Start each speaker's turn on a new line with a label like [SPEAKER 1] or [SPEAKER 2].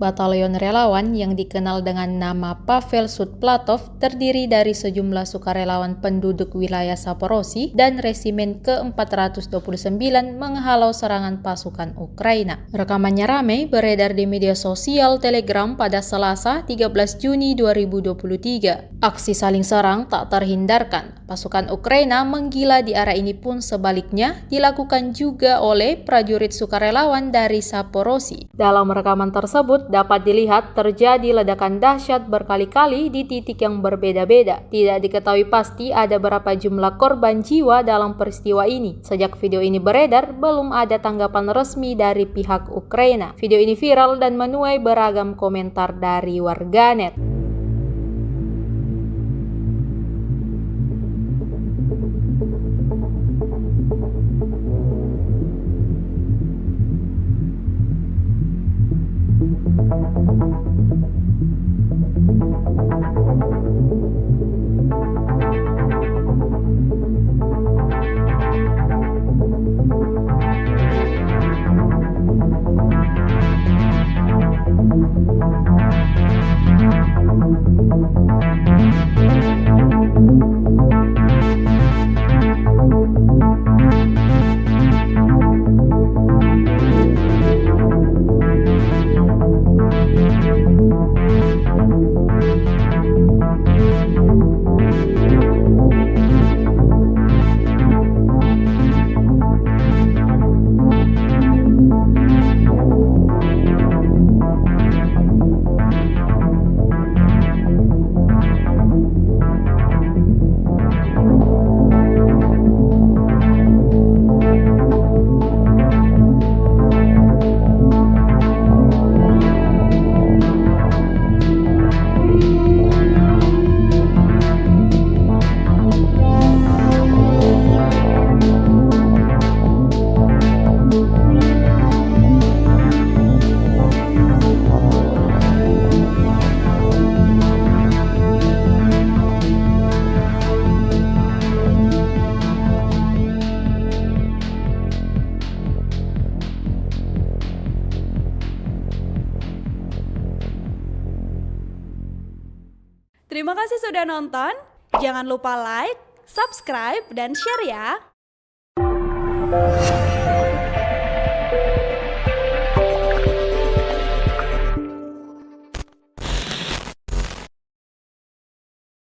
[SPEAKER 1] Batalion relawan yang dikenal dengan nama Pavel Sudplatov terdiri dari sejumlah sukarelawan penduduk wilayah Zaporozhye dan Resimen ke-429 menghalau serangan pasukan Ukraina. Rekamannya ramai beredar di media sosial Telegram pada Selasa 13 Juni 2023. Aksi saling serang tak terhindarkan. Pasukan Ukraina menggila di arah ini pun sebaliknya dilakukan juga oleh prajurit sukarelawan dari Zaporozhye. Dalam rekaman tersebut dapat dilihat terjadi ledakan dahsyat berkali-kali di titik yang berbeda-beda. Tidak diketahui pasti ada berapa jumlah korban jiwa dalam peristiwa ini. Sejak video ini beredar, belum ada tanggapan resmi dari pihak Ukraina. Video ini viral dan menuai beragam komentar dari warganet.
[SPEAKER 2] Terima kasih sudah nonton. Jangan lupa like, subscribe, dan share ya.